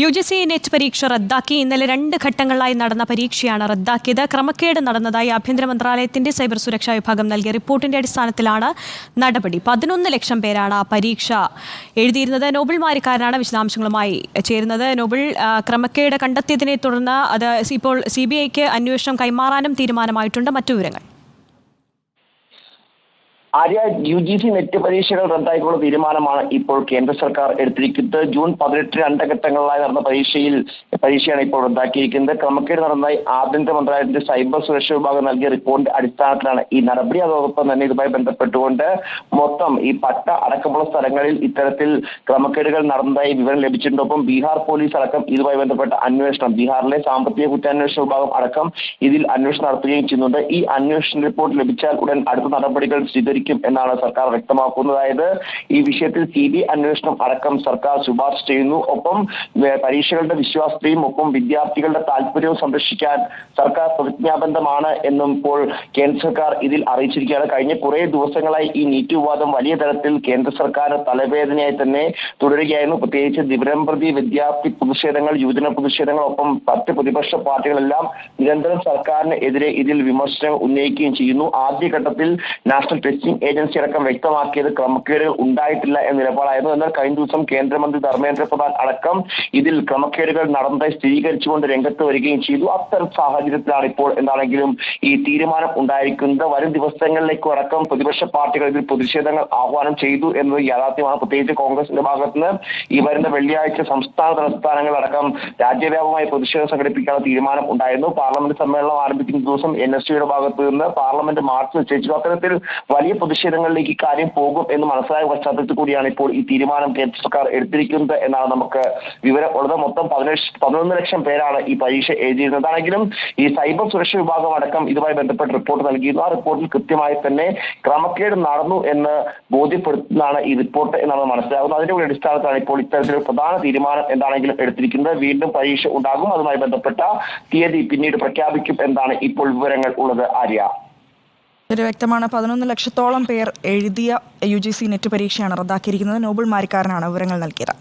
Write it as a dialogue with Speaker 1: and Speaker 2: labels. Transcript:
Speaker 1: UGC net പരീക്ഷ റദ്ദാക്കി. ഇന്നലെ 2 ഘട്ടങ്ങളായി നടന്ന പരീക്ഷയാണ് റദ്ദാക്കിയത്. ക്രമക്കേട് നടന്നതായി ആഭ്യന്തര മന്ത്രാലയത്തിന്റെ സൈബർ സുരക്ഷാ വിഭാഗം നൽകിയ റിപ്പോർട്ടിന്റെ അടിസ്ഥാനത്തിലാണ് നടപടി. 11 ലക്ഷം പേരാണ് ആ പരീക്ഷ എഴുതിയിരുന്നത്. നോബിൾ മാരിക്കാരനാണ് വിശദാംശങ്ങളുമായി ചേരുന്നത്. നോബിൾ, ക്രമക്കേട് കണ്ടെത്തിയതിനെ തുടർന്ന് അത് ഇപ്പോൾ CBIക്ക് അന്വേഷണം കൈമാറാനും തീരുമാനമായിട്ടുണ്ട്. മറ്റു വിവരങ്ങൾ?
Speaker 2: ആര്യ, UGC നെറ്റ് പരീക്ഷകൾ റദ്ദാക്കിയുള്ള തീരുമാനമാണ് ഇപ്പോൾ കേന്ദ്ര സർക്കാർ എടുത്തിരിക്കുന്നത്. ജൂൺ 18 2 ഘട്ടങ്ങളിലായി നടന്ന പരീക്ഷയാണ് ഇപ്പോൾ റദ്ദാക്കിയിരിക്കുന്നത്. ക്രമക്കേട് നടന്നതായി ആഭ്യന്തര മന്ത്രാലയത്തിന്റെ സൈബർ സുരക്ഷാ വിഭാഗം നൽകിയ റിപ്പോർട്ടിന്റെ അടിസ്ഥാനത്തിലാണ് ഈ നടപടി. അതോടൊപ്പം തന്നെ ഇതുമായി ബന്ധപ്പെട്ടുകൊണ്ട് മൊത്തം ഈ പട്ട അടക്കമുള്ള സ്ഥലങ്ങളിൽ ഇത്തരത്തിൽ ക്രമക്കേടുകൾ നടന്നതായി വിവരം ലഭിച്ചിട്ടുണ്ട്. ഒപ്പം ബീഹാർ പോലീസ് അടക്കം ഇതുമായി ബന്ധപ്പെട്ട അന്വേഷണം, ബീഹാറിലെ സാമ്പത്തിക കുറ്റാന്വേഷണ വിഭാഗം അടക്കം ഇതിൽ അന്വേഷണം നടത്തുകയും ചെയ്യുന്നുണ്ട്. ഈ അന്വേഷണ റിപ്പോർട്ട് ലഭിച്ചാൽ ഉടൻ അടുത്ത നടപടികൾ സ്വീകരിക്കും എന്നാണ് സർക്കാർ വ്യക്തമാക്കുന്നത്. അതായത് ഈ വിഷയത്തിൽ CBI അന്വേഷണം അടക്കം സർക്കാർ ശുപാർശ ചെയ്യുന്നു. ഒപ്പം പരീക്ഷകളുടെ വിശ്വാസ്യതയും ഒപ്പം വിദ്യാർത്ഥികളുടെ താല്പര്യവും സംരക്ഷിക്കാൻ സർക്കാർ പ്രതിജ്ഞാബദ്ധമാണ് എന്നും ഇപ്പോൾ കേന്ദ്ര സർക്കാർ ഇതിൽ അറിയിച്ചിരിക്കുകയാണ്. കഴിഞ്ഞ കുറേ ദിവസങ്ങളായി ഈ നീറ്റ് വിവാദം വലിയ തരത്തിൽ കേന്ദ്ര സർക്കാർ തലവേദനയായി തന്നെ തുടരുകയായിരുന്നു. പ്രത്യേകിച്ച് ദിനംപ്രതി വിദ്യാർത്ഥി പ്രതിഷേധങ്ങൾ, യുവജന പ്രതിഷേധങ്ങൾ, ഒപ്പം 10 പ്രതിപക്ഷ പാർട്ടികളെല്ലാം നിരന്തരം സർക്കാരിന് എതിരെ ഇതിൽ വിമർശനം ഉന്നയിക്കുകയും ചെയ്യുന്നു. ആദ്യഘട്ടത്തിൽ നാഷണൽ ടെസ്റ്റിംഗ് ഏജൻസി അടക്കം വ്യക്തമാക്കിയത് ക്രമക്കേടുകൾ ഉണ്ടായിട്ടില്ല എന്ന നിലപാടായിരുന്നു. എന്നാൽ കഴിഞ്ഞ ദിവസം കേന്ദ്രമന്ത്രി ധർമ്മേന്ദ്ര പ്രധാൻ അടക്കം ഇതിൽ ക്രമക്കേടുകൾ നടന്നതായി സ്ഥിരീകരിച്ചുകൊണ്ട് രംഗത്ത് വരികയും ചെയ്തു. അത്തരം സാഹചര്യത്തിലാണ് ഇപ്പോൾ എന്താണെങ്കിലും ഈ തീരുമാനം ഉണ്ടായിരിക്കുന്നത്. വരും ദിവസങ്ങളിലേക്ക് അടക്കം പ്രതിപക്ഷ പാർട്ടികൾ ഇതിൽ പ്രതിഷേധങ്ങൾ ആഹ്വാനം ചെയ്തു എന്നത് യാഥാർത്ഥ്യമാണ്. പ്രത്യേകിച്ച് കോൺഗ്രസിന്റെ ഭാഗത്തുനിന്ന് ഈ വരുന്ന വെള്ളിയാഴ്ച സംസ്ഥാന തലസ്ഥാനങ്ങളടക്കം രാജ്യവ്യാപകമായി പ്രതിഷേധം സംഘടിപ്പിക്കാനുള്ള തീരുമാനം ഉണ്ടായിരുന്നു. പാർലമെന്റ് സമ്മേളനം ആരംഭിക്കുന്ന ദിവസം NSUയുടെ ഭാഗത്ത് നിന്ന് പാർലമെന്റ് മാർച്ച് നിശ്ചയിച്ചു. അത്തരത്തിൽ വലിയ പ്രതിഷേധങ്ങളിലേക്ക് കാര്യം പോകും എന്ന് മനസ്സിലായ പശ്ചാത്തലത്തിൽ കൂടിയാണ് ഇപ്പോൾ ഈ തീരുമാനം കേന്ദ്ര സർക്കാർ എടുത്തിരിക്കുന്നത് എന്നാണ് നമുക്ക് വിവരം ഉള്ളത്. മൊത്തം 11 ലക്ഷം പേരാണ് ഈ പരീക്ഷ എഴുതിയിരുന്നത്. ആണെങ്കിലും ഈ സൈബർ സുരക്ഷാ വിഭാഗം അടക്കം ഇതുമായി ബന്ധപ്പെട്ട് റിപ്പോർട്ട് നൽകിയിരുന്നു. ആ റിപ്പോർട്ടിൽ കൃത്യമായി തന്നെ ക്രമക്കേട് നടന്നു എന്ന് ബോധ്യപ്പെടുത്തുന്നതാണ് ഈ റിപ്പോർട്ട് എന്നാണ് മനസ്സിലാകുന്നത്. അതിന്റെ കൂടി അടിസ്ഥാനത്തിലാണ് ഇപ്പോൾ ഇത്തരത്തിലൊരു പ്രധാന തീരുമാനം എന്താണെങ്കിലും എടുത്തിരിക്കുന്നത്. വീണ്ടും പരീക്ഷ ഉണ്ടാകും. അതുമായി ബന്ധപ്പെട്ട തീയതി പിന്നീട് പ്രഖ്യാപിക്കും എന്നാണ് ഇപ്പോൾ വിവരങ്ങൾ ഉള്ളത്. ആര്യ,
Speaker 3: വ്യക്തമാണ്. 11 ലക്ഷത്തോളം പേർ എഴുതിയ UGC നെറ്റ് പരീക്ഷയാണ് റദ്ദാക്കിയിരിക്കുന്നത്. നോബിൾ മാരിക്കാരനാണ് വിവരങ്ങൾ നൽകിയത്.